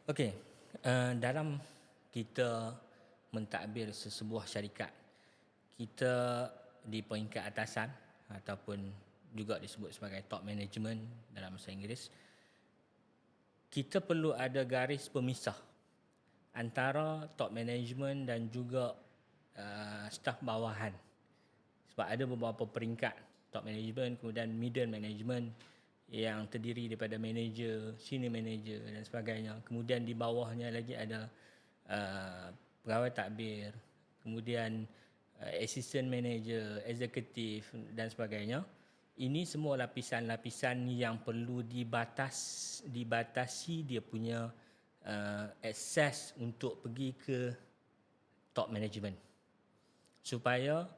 Okey, dalam kita mentadbir sesebuah syarikat, kita di peringkat atasan ataupun juga disebut sebagai top management dalam bahasa Inggeris, kita perlu ada garis pemisah antara top management dan juga staf bawahan. Sebab ada beberapa peringkat top management, kemudian middle management yang terdiri daripada manager, senior manager dan sebagainya. Kemudian di bawahnya lagi ada pegawai tadbir, kemudian assistant manager, eksekutif dan sebagainya. Ini semua lapisan-lapisan yang perlu dibatasi dia punya akses untuk pergi ke top management. Supaya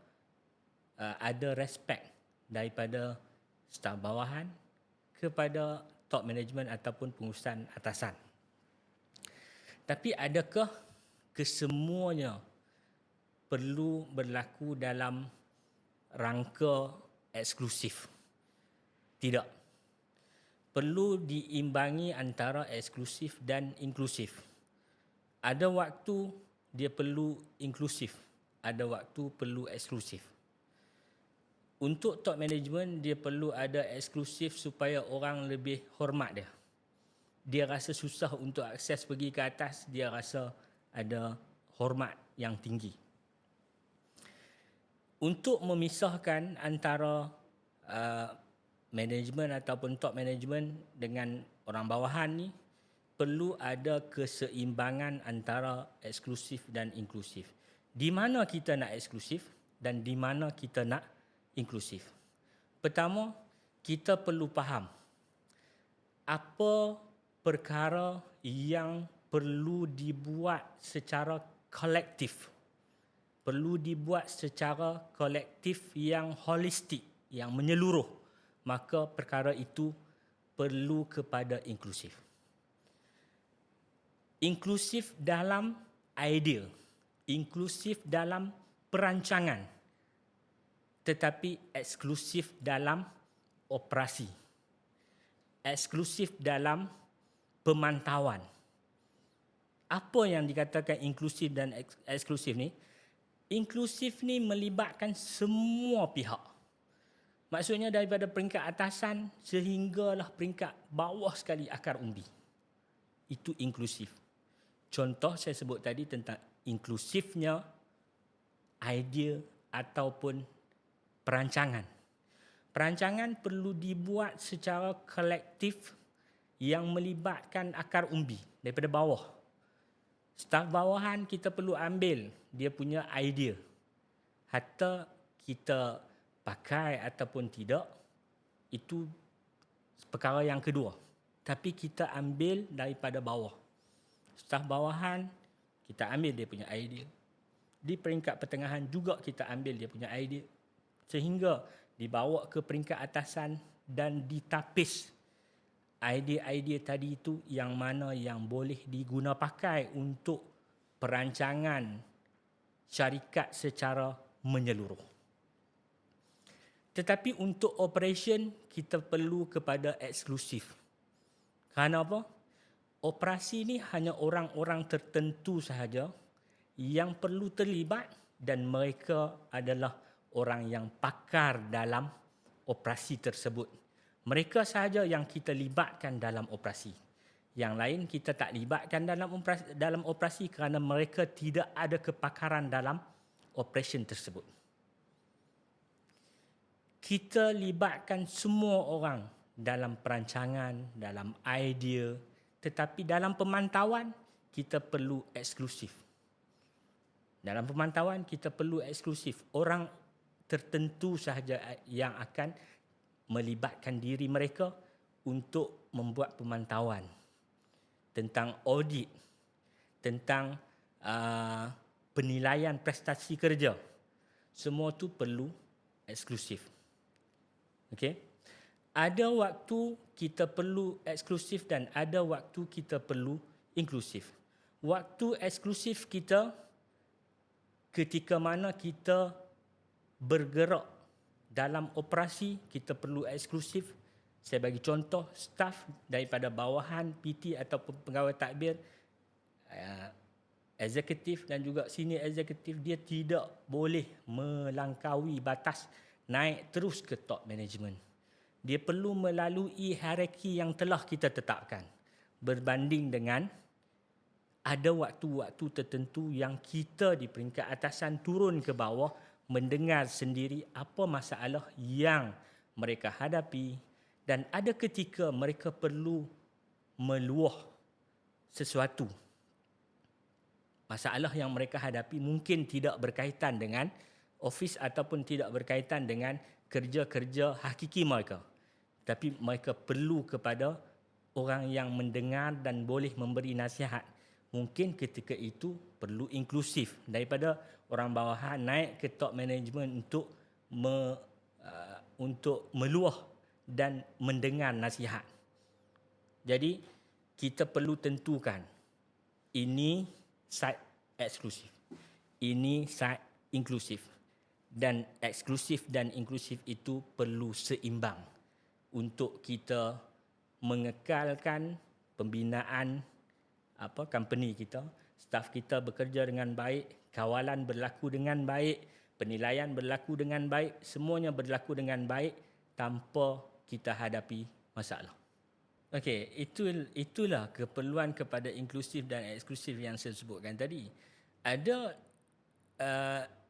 ada respect daripada staf bawahan kepada top management ataupun pengurusan atasan. Tapi adakah kesemuanya perlu berlaku dalam rangka eksklusif? Tidak. Perlu diimbangi antara eksklusif dan inklusif. Ada waktu dia perlu inklusif, ada waktu perlu eksklusif. Untuk top management, dia perlu ada eksklusif supaya orang lebih hormat dia. Dia rasa susah untuk akses pergi ke atas, dia rasa ada hormat yang tinggi. Untuk memisahkan antara management ataupun top management dengan orang bawahan ni, perlu ada keseimbangan antara eksklusif dan inklusif. Di mana kita nak eksklusif dan di mana kita nak inklusif. Pertama, kita perlu faham apa perkara yang perlu dibuat secara kolektif. Perlu dibuat secara kolektif yang holistik, yang menyeluruh. Maka perkara itu perlu kepada inklusif. Inklusif dalam idea, inklusif dalam perancangan, tetapi eksklusif dalam operasi, eksklusif dalam pemantauan. Apa yang dikatakan inklusif dan eksklusif ni? Inklusif ni melibatkan semua pihak. Maksudnya daripada peringkat atasan sehinggalah peringkat bawah sekali akar umbi. Itu inklusif. Contoh saya sebut tadi tentang inklusifnya idea ataupun perancangan. Perancangan perlu dibuat secara kolektif yang melibatkan akar umbi daripada bawah. Staf bawahan kita perlu ambil dia punya idea. Hatta kita pakai ataupun tidak, itu perkara yang kedua. Tapi kita ambil daripada bawah. Staf bawahan, kita ambil dia punya idea. Di peringkat pertengahan juga kita ambil dia punya idea. Sehingga dibawa ke peringkat atasan dan ditapis idea-idea tadi itu yang mana yang boleh diguna pakai untuk perancangan syarikat secara menyeluruh. Tetapi untuk operation kita perlu kepada eksklusif. Kerana apa? Operasi ni hanya orang-orang tertentu sahaja yang perlu terlibat dan mereka adalah orang yang pakar dalam operasi tersebut. Mereka sahaja yang kita libatkan dalam operasi. Yang lain kita tak libatkan dalam operasi kerana mereka tidak ada kepakaran dalam operation tersebut. Kita libatkan semua orang dalam perancangan, dalam idea, tetapi dalam pemantauan kita perlu eksklusif. Dalam pemantauan kita perlu eksklusif. Orang tertentu sahaja yang akan melibatkan diri mereka untuk membuat pemantauan tentang audit, tentang penilaian prestasi kerja. Semua tu perlu eksklusif. Okey? Ada waktu kita perlu eksklusif dan ada waktu kita perlu inklusif. Waktu eksklusif kita ketika mana kita bergerak dalam operasi, kita perlu eksklusif. Saya bagi contoh, staf daripada bawahan PT ataupun pegawai tadbir eksekutif dan juga senior eksekutif, dia tidak boleh melangkaui batas naik terus ke top management. Dia perlu melalui hierarki yang telah kita tetapkan, berbanding dengan ada waktu-waktu tertentu yang kita di peringkat atasan turun ke bawah mendengar sendiri apa masalah yang mereka hadapi, dan ada ketika mereka perlu meluah sesuatu. Masalah yang mereka hadapi mungkin tidak berkaitan dengan office ataupun tidak berkaitan dengan kerja-kerja hakiki mereka. Tapi mereka perlu kepada orang yang mendengar dan boleh memberi nasihat. Mungkin ketika itu perlu inklusif daripada orang bawahan naik ke top management untuk meluah dan mendengar nasihat. Jadi kita perlu tentukan ini side eksklusif, ini side inklusif, dan eksklusif dan inklusif itu perlu seimbang untuk kita mengekalkan pembinaan company kita, staf kita bekerja dengan baik, kawalan berlaku dengan baik, penilaian berlaku dengan baik, semuanya berlaku dengan baik tanpa kita hadapi masalah. Okey, itulah keperluan kepada inklusif dan eksklusif yang saya sebutkan tadi. Ada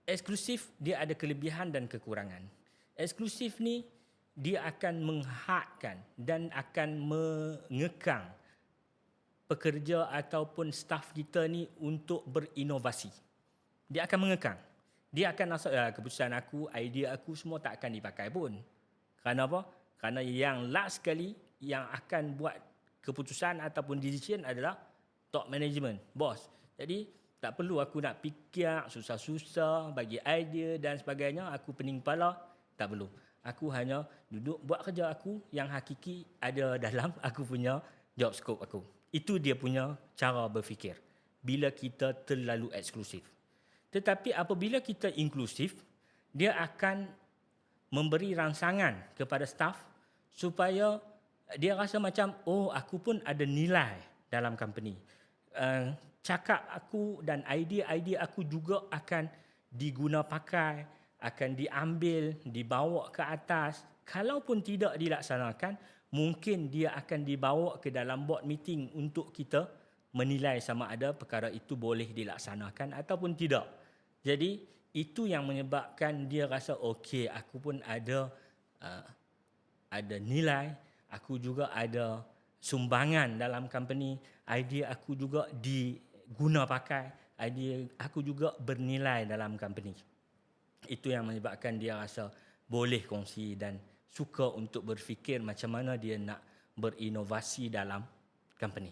eksklusif, dia ada kelebihan dan kekurangan. Eksklusif ni dia akan menghadkan dan akan mengekang pekerja ataupun staf kita ni untuk berinovasi. Dia akan mengekang. Dia akan rasa keputusan aku, idea aku semua tak akan dipakai pun. Kerana apa? Kerana yang last sekali yang akan buat keputusan ataupun decision adalah top management, bos. Jadi tak perlu aku nak fikir susah-susah, bagi idea dan sebagainya, aku pening kepala, tak perlu. Aku hanya duduk buat kerja aku yang hakiki ada dalam aku punya job scope aku. Itu dia punya cara berfikir bila kita terlalu eksklusif. Tetapi apabila kita inklusif, dia akan memberi rangsangan kepada staf supaya dia rasa macam, oh aku pun ada nilai dalam company. Cakap aku dan idea-idea aku juga akan diguna pakai, akan diambil, dibawa ke atas. Kalaupun tidak dilaksanakan, mungkin dia akan dibawa ke dalam board meeting untuk kita menilai sama ada perkara itu boleh dilaksanakan ataupun tidak. Jadi itu yang menyebabkan dia rasa okey, aku pun ada nilai, aku juga ada sumbangan dalam company, idea aku juga diguna pakai, idea aku juga bernilai dalam company. Itu yang menyebabkan dia rasa boleh kongsi dan suka untuk berfikir macam mana dia nak berinovasi dalam company.